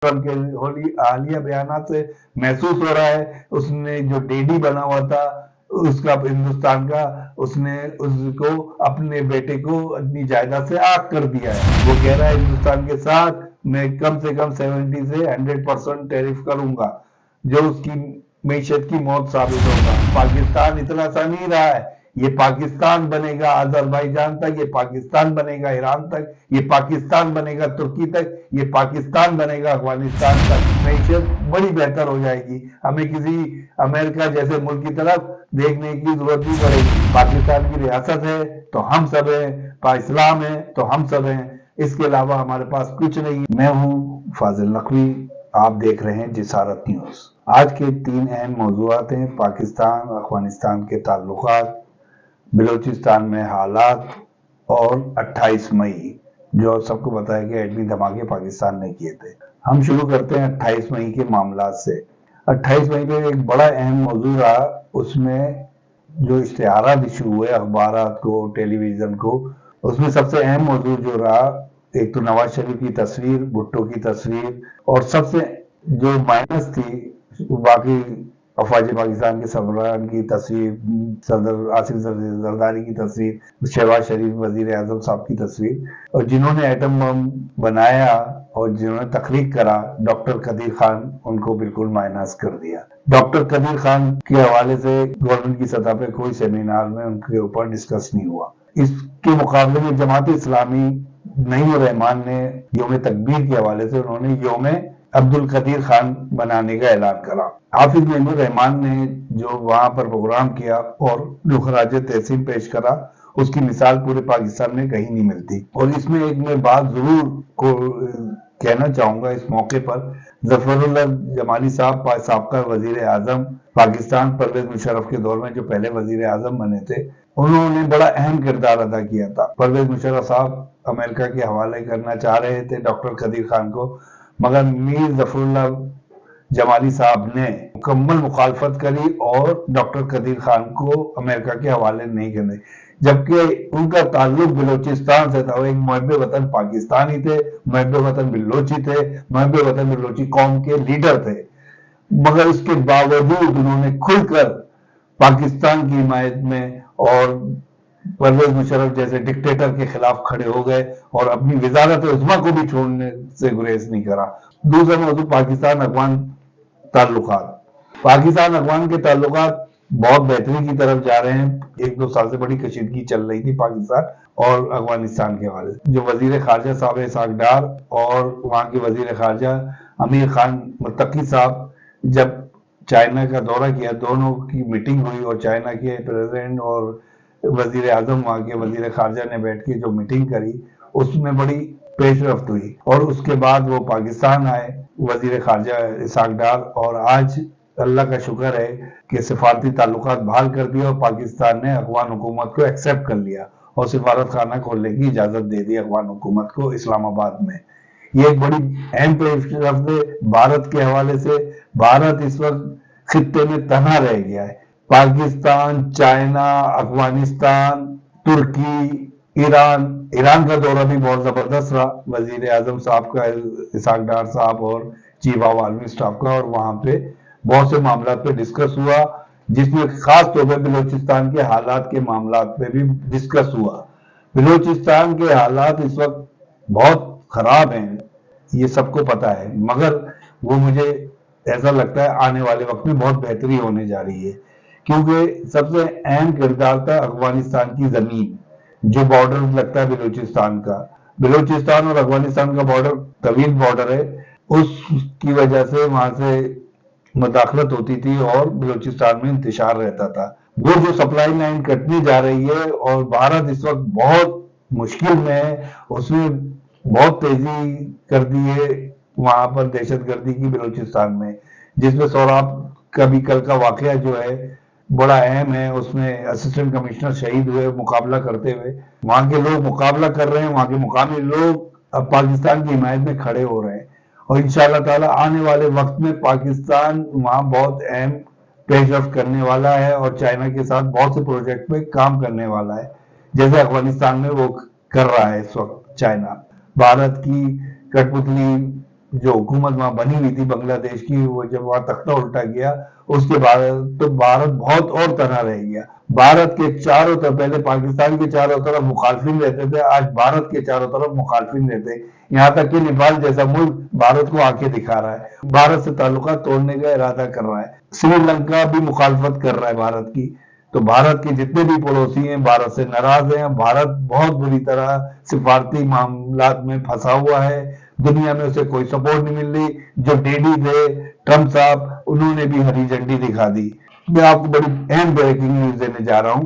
Trump کے حالیہ بیانات سے محسوس ہو رہا ہے اس نے جو ڈیڈی بنا ہوا تھا اس کا ہندوستان کا، اس نے اس کو اپنے بیٹے کو اپنی جائیداد سے آگ کر دیا ہے۔ وہ کہہ رہا ہے ہندوستان کے ساتھ میں کم سے کم 70 سے 100% ٹیرف کروں گا، جو اس کی معیشت کی موت ثابت ہوگا۔ پاکستان اتنا سا نہیں رہا ہے، یہ پاکستان بنے گا آذربائیجان تک، یہ پاکستان بنے گا ایران تک، یہ پاکستان بنے گا ترکی تک، یہ پاکستان بنے گا افغانستان تک۔ معیشت بڑی بہتر ہو جائے گی، ہمیں کسی امریکہ جیسے ملک کی طرف دیکھنے کی ضرورت نہیں پڑے گی۔ پاکستان کی ریاست ہے تو ہم سب ہیں، اسلام ہے تو ہم سب ہیں، اس کے علاوہ ہمارے پاس کچھ نہیں۔ میں ہوں فاضل نقوی، آپ دیکھ رہے ہیں جسارت نیوز۔ آج کے 3 اہم موضوعات ہیں: پاکستان اور افغانستان کے تعلقات، بلوچستان میں حالات، اور 28 مئی جو سب کو پتا ہے کہ ایٹمی دھماکے پاکستان نے کیے تھے۔ ہم شروع کرتے ہیں 28 مئی کے معاملات سے۔ 28 مئی پہ ایک بڑا اہم موضوع رہا، اس میں جو اشتہارات ایشو ہوئے اخبارات کو، ٹیلی ویژن کو، اس میں سب سے اہم موضوع جو رہا، ایک تو نواز شریف کی تصویر، بھٹو کی تصویر، اور سب سے جو مائنس تھی باقی افواج پاکستان کے سربراہان کی تصویر، صدر آصف زرداری کی تصویر، شہباز شریف وزیر اعظم صاحب کی تصویر، اور جنہوں نے ایٹم بم بنایا اور جنہوں نے تخلیق کرا ڈاکٹر قدیر خان، ان کو بالکل مائنس کر دیا۔ ڈاکٹر قدیر خان کے حوالے سے گورنمنٹ کی سطح پہ کوئی سیمینار میں ان کے اوپر ڈسکس نہیں ہوا۔ اس کے مقابلے میں جماعت اسلامی نعیم الرحمان نے یوم تکبیر کے حوالے سے انہوں نے یوم عبد القدیر خان بنانے کا اعلان کرا۔ حافظ نعیم الرحمان نے جو وہاں پر پروگرام کیا اور جو خراج تحسین پیش کرا، اس کی مثال پورے پاکستان میں کہیں نہیں ملتی۔ اور اس میں ایک میں بات ضرور کو کہنا چاہوں گا اس موقع پر، ظفر اللہ جمالی صاحب سابقہ وزیر اعظم پاکستان، پرویز مشرف کے دور میں جو پہلے وزیر اعظم بنے تھے، انہوں نے بڑا اہم کردار ادا کیا تھا۔ پرویز مشرف صاحب امریکہ کے حوالے کرنا چاہ رہے تھے ڈاکٹر قدیر خان کو، مگر میر ظفر اللہ جمالی صاحب نے مکمل مخالفت کری اور ڈاکٹر قدیر خان کو امریکہ کے حوالے نہیں کرنے، جبکہ ان کا تعلق بلوچستان سے تھا۔ وہ ایک محب وطن پاکستانی تھے، محب وطن بلوچی تھے، محب وطن بلوچی قوم کے لیڈر تھے، مگر اس کے باوجود انہوں نے کھل کر پاکستان کی حمایت میں اور پرویز مشرف جیسے ڈکٹیٹر کے خلاف کھڑے ہو گئے اور اپنی وزارت عظمیٰ کو بھی چھوڑنے سے گریز نہیں کرا۔ دوسرا موضوع پاکستان افغان تعلقات۔ پاکستان افغان کے تعلقات بہت بہتری کی طرف جا رہے ہیں۔ 1-2 سال سے بڑی کشیدگی چل رہی تھی پاکستان اور افغانستان کے حوالے سے۔ جو وزیر خارجہ صاحب اسحاق ڈار اور وہاں کے وزیر خارجہ امیر خان متقی صاحب جب چائنا کا دورہ کیا، دونوں کی میٹنگ ہوئی اور چائنا کے پریزیڈنٹ اور وزیر اعظم وہاں کے وزیر خارجہ نے بیٹھ کے جو میٹنگ کری، اس میں بڑی پیش رفت ہوئی، اور اس کے بعد وہ پاکستان آئے وزیر خارجہ اسحاق ڈار، اور آج اللہ کا شکر ہے کہ سفارتی تعلقات بحال کر دیا اور پاکستان نے افغان حکومت کو ایکسپٹ کر لیا اور سفارت خانہ کھولنے کی اجازت دے دی افغان حکومت کو اسلام آباد میں۔ یہ ایک بڑی اہم پیش رفت ہے بھارت کے حوالے سے۔ بھارت اس وقت خطے میں تنہا رہ گیا ہے۔ پاکستان، چائنا، افغانستان، ترکی، ایران کا دورہ بھی بہت زبردست رہا وزیر اعظم صاحب کا، اسحاق ڈار صاحب اور چیف آف آرمی اسٹاف کا، اور وہاں پہ بہت سے معاملات پہ ڈسکس ہوا، جس میں خاص طور پہ بلوچستان کے حالات کے معاملات پہ بھی ڈسکس ہوا۔ بلوچستان کے حالات اس وقت بہت خراب ہیں، یہ سب کو پتا ہے، مگر وہ مجھے ایسا لگتا ہے آنے والے وقت میں بہت بہتری ہونے جا رہی ہے، کیونکہ سب سے اہم کردار تھا افغانستان کی زمین، جو بارڈر لگتا ہے بلوچستان کا۔ بلوچستان اور افغانستان کا بارڈر طویل بارڈر ہے، اس کی وجہ سے وہاں سے مداخلت ہوتی تھی اور بلوچستان میں انتشار رہتا تھا۔ وہ جو سپلائی لائن کٹنے جا رہی ہے اور بھارت اس وقت بہت مشکل میں ہے، اس نے بہت تیزی کر دی ہے وہاں پر دہشت گردی کی بلوچستان میں، جس میں سوراب کا بھی کل کا واقعہ جو ہے بڑا اہم ہے، اس میں اسسٹنٹ کمشنر شہید ہوئے مقابلہ کرتے ہوئے۔ وہاں کے لوگ مقابلہ کر رہے ہیں، وہاں کے مقامی لوگ اب پاکستان کی حمایت میں کھڑے ہو رہے ہیں، اور انشاءاللہ تعالی آنے والے وقت میں پاکستان وہاں بہت اہم پیش رفت کرنے والا ہے اور چائنا کے ساتھ بہت سے پروجیکٹ پہ کام کرنے والا ہے، جیسے افغانستان میں وہ کر رہا ہے اس وقت چائنا۔ بھارت کی کٹ پتلی جو حکومت وہاں بنی ہوئی تھی بنگلہ دیش کی، وہ جب وہاں تختہ الٹا گیا اس کے بعد تو بھارت بہت اور طرح رہ گیا. بھارت کے چاروں طرف، پہلے پاکستان کے چاروں طرف مخالفین رہتے تھے، آج بھارت کے چاروں طرف مخالفین رہتے ہیں. یہاں تک کہ نیپال جیسا ملک بھارت کو آنکھیں دکھا رہا ہے، بھارت سے تعلقات توڑنے کا ارادہ کر رہا ہے. سری لنکا بھی مخالفت کر رہا ہے بھارت کی. تو بھارت کے جتنے بھی پڑوسی ہیں بھارت سے ناراض ہیں. بھارت بہت بری طرح سفارتی معاملات میں پھنسا ہوا ہے. دنیا میں اسے کوئی سپورٹ نہیں مل رہی. جو ڈیڈی تھے ٹرمپ صاحب، انہوں نے بھی ہری جھنڈی دکھا دی. میں آپ کو بڑی اہم بریکنگ نیوز دینے جا رہا ہوں،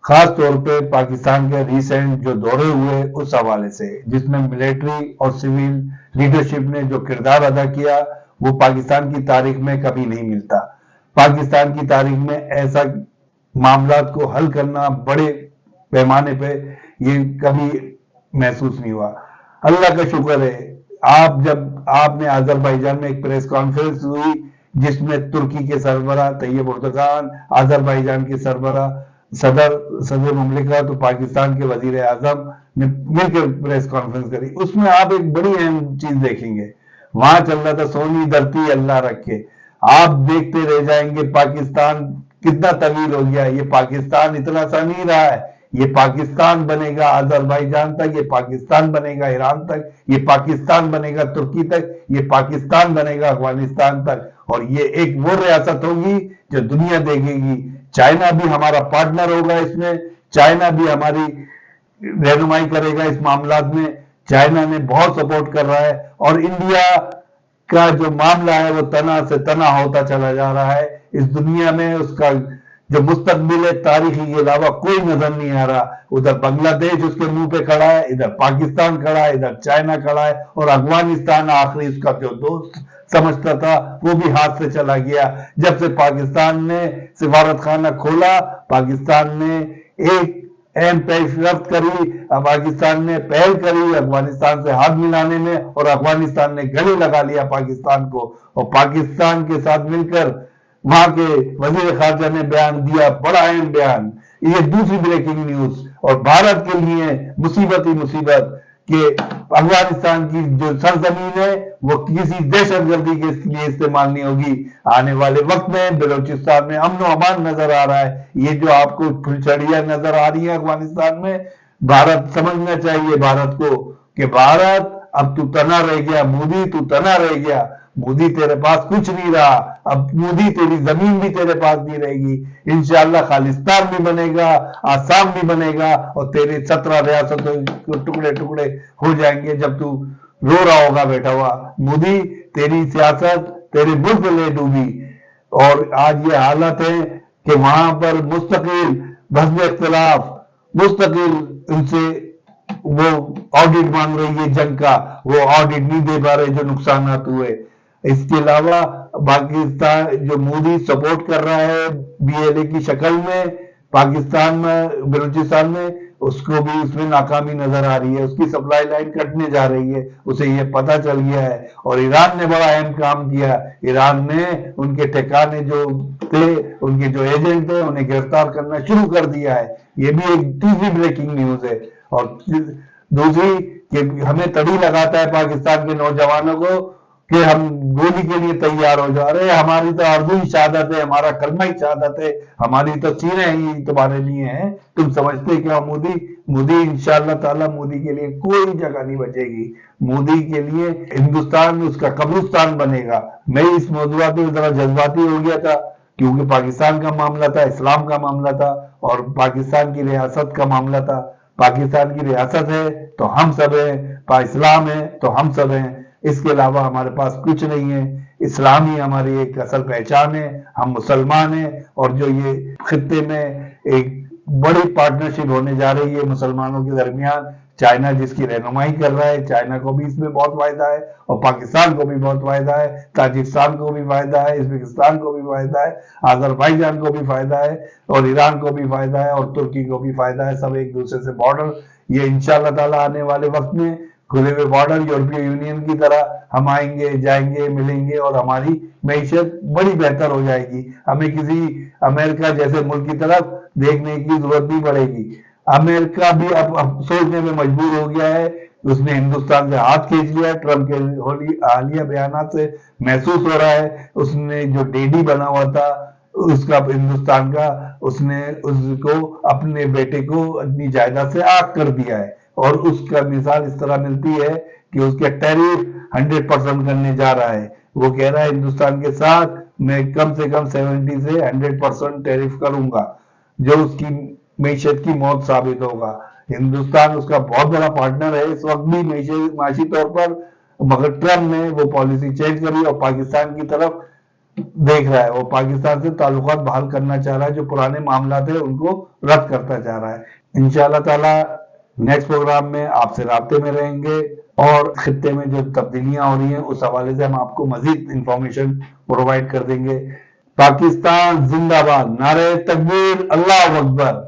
خاص طور پہ پاکستان کے ریسنٹ جو دورے ہوئے اس حوالے سے، جس میں ملٹری اور سول لیڈرشپ نے جو کردار ادا کیا وہ پاکستان کی تاریخ میں کبھی نہیں ملتا. پاکستان کی تاریخ میں ایسا معاملات کو حل کرنا بڑے پیمانے پہ یہ کبھی محسوس نہیں ہوا. اللہ کا شکر ہے، جب آپ نے آذربائیجان میں ایک پریس کانفرنس ہوئی جس میں ترکی کے سربراہ طیب اردگان، آذربائیجان کے سربراہ صدر مملکت تو پاکستان کے وزیر اعظم نے مل کے پریس کانفرنس کری، اس میں آپ ایک بڑی اہم چیز دیکھیں گے. وہاں چل رہا تھا سونی دھرتی اللہ رکھے. آپ دیکھتے رہ جائیں گے پاکستان کتنا طویل ہو گیا. یہ پاکستان اتنا سا نہیں رہا ہے. یہ پاکستان بنے گا آذربائیجان تک، یہ پاکستان بنے گا ایران تک، یہ پاکستان بنے گا ترکی تک، یہ پاکستان بنے گا افغانستان تک. اور یہ ایک وہ ریاست ہوگی جو دنیا دیکھے گی. چائنا بھی ہمارا پارٹنر ہوگا اس میں، چائنا بھی ہماری رہنمائی کرے گا اس معاملات میں. چائنا نے بہت سپورٹ کر رہا ہے. اور انڈیا کا جو معاملہ ہے وہ تنا سے تنا ہوتا چلا جا رہا ہے. اس دنیا میں اس کا جو مستقبل ہے تاریخی کے علاوہ کوئی نظر نہیں آ رہا. ادھر بنگلہ دیش اس کے منہ پہ کھڑا ہے، ادھر پاکستان کھڑا ہے، ادھر چائنا کھڑا ہے، اور افغانستان آخری اس کا جو دوست سمجھتا تھا وہ بھی ہاتھ سے چلا گیا. جب سے پاکستان نے سفارت خانہ کھولا، پاکستان نے ایک اہم پیش رفت کری، پاکستان نے پہل کری افغانستان سے ہاتھ ملانے میں، اور افغانستان نے گلے لگا لیا پاکستان کو. اور پاکستان کے ساتھ مل کر وہاں کے وزیر خارجہ نے بیان دیا، بڑا اہم بیان. یہ دوسری بریکنگ نیوز، اور بھارت کے لیے مصیبت ہی مصیبت کہ افغانستان کی جو سرزمین ہے وہ کسی دہشت گردی کے لیے استعمال نہیں ہوگی. آنے والے وقت میں بلوچستان میں امن و امان نظر آ رہا ہے. یہ جو آپ کو پھلچڑیاں نظر آ رہی ہیں افغانستان میں، بھارت سمجھنا چاہیے بھارت کو کہ بھارت اب تو تنا رہ گیا، مودی تو تنا رہ گیا. مودی تیرے پاس کچھ نہیں رہا. اب مودی تیری زمین بھی تیرے پاس نہیں رہے گی. انشاءاللہ خالستان بھی بنے گا، آسام بھی بنے گا، اور تیرے 17 ریاستوں کو ٹکڑے ٹکڑے ہو جائیں گے جب تو رو رہا ہوگا بیٹھا ہوا. مودی تیری سیاست تیرے ملک لے ڈوبی. اور آج یہ حالت ہے کہ وہاں پر مستقل بحث اختلاف، مستقل ان سے وہ آڈٹ مانگ رہی ہے جنگ کا، وہ آڈٹ نہیں دے پا رہے جو نقصانات ہوئے. اس کے علاوہ پاکستان جو مودی سپورٹ کر رہا ہے بی ایل اے کی شکل میں پاکستان میں بلوچستان میں، اس کو بھی اس میں ناکامی نظر آ رہی ہے. اس کی سپلائی لائن کٹنے جا رہی ہے، اسے یہ پتہ چل گیا ہے. اور ایران نے بڑا اہم کام کیا. ایران نے ان کے ٹھکانے جو تھے، ان کے جو ایجنٹ تھے، انہیں گرفتار کرنا شروع کر دیا ہے. یہ بھی ایک تیسری بریکنگ نیوز ہے. اور دوسری کہ ہمیں تڑی لگاتا ہے پاکستان کے نوجوانوں کو کہ ہم گولی کے لیے تیار ہو جا رہے ہیں. ہماری تو اردو ہی شہادت ہے، ہمارا کلمہ ہی شہادت ہے، ہماری تو سینہ ہی تمہارے لیے ہیں. تم سمجھتے کیا مودی انشاءاللہ تعالی مودی کے لیے کوئی جگہ نہیں بچے گی. مودی کے لیے ہندوستان اس کا قبرستان بنے گا. میں اس موضوعات میں ذرا جذباتی ہو گیا تھا کیونکہ پاکستان کا معاملہ تھا، اسلام کا معاملہ تھا، اور پاکستان کی ریاست کا معاملہ تھا. پاکستان کی ریاست ہے تو ہم سب ہیں، اسلام ہے تو ہم سب ہیں. اس کے علاوہ ہمارے پاس کچھ نہیں ہے. اسلام ہی ہماری ایک اصل پہچان ہے. ہم مسلمان ہیں، اور جو یہ خطے میں ایک بڑی پارٹنرشپ ہونے جا رہی ہے مسلمانوں کے درمیان، چائنا جس کی رہنمائی کر رہا ہے، چائنا کو بھی اس میں بہت فائدہ ہے، اور پاکستان کو بھی بہت فائدہ ہے، تاجکستان کو بھی فائدہ ہے، ازبکستان کو بھی فائدہ ہے، آذربائیجان کو بھی فائدہ ہے، اور ایران کو بھی فائدہ ہے، اور ترکی کو بھی فائدہ ہے. سب ایک دوسرے سے بارڈر، یہ انشاءاللہ تعالی آنے والے وقت میں کھلے ہوئے بارڈر یورپی یونین کی طرح ہم آئیں گے، جائیں گے، ملیں گے، اور ہماری معیشت بڑی بہتر ہو جائے گی. ہمیں کسی امریکہ جیسے ملک کی طرف دیکھنے کی ضرورت نہیں پڑے گی. امریکہ بھی اب سوچنے میں مجبور ہو گیا ہے اس نے ہندوستان سے ہاتھ کھینچ لیا ہے۔ ٹرمپ کے حالیہ بیانات سے محسوس ہو رہا ہے اس نے جو ڈیڈی بنا ہوا تھا اس کا ہندوستان کا، اس نے اس کو اپنے بیٹے کو اپنی جائیداد سے آگ کر دیا ہے، اور اس کا مثال اس طرح ملتی ہے کہ اس کے ٹیرف 100% کرنے جا رہا ہے۔ وہ کہہ رہا ہے ہندوستان کے ساتھ میں کم سے کم 70 سے 100% ٹیرف کروں گا، جو اس کی معیشت کی موت ثابت ہوگا۔ ہندوستان اس کا بہت بڑا پارٹنر ہے اس وقت بھی معاشی طور پر، مگر ٹرمپ نے وہ پالیسی چینج کری اور پاکستان کی طرف دیکھ رہا ہے، وہ پاکستان سے تعلقات بحال کرنا چاہ رہا ہے، جو پرانے معاملات ہیں ان کو رد کرتا چاہ رہا ہے۔ انشاءاللہ تعالی نیکسٹ پروگرام میں آپ سے رابطے میں رہیں گے، اور خطے میں جو تبدیلیاں ہو رہی ہیں اس حوالے سے ہم آپ کو مزید انفارمیشن پرووائڈ کر دیں گے۔ پاکستان زندہ باد، نعرہ تکبیر، اللہ اکبر۔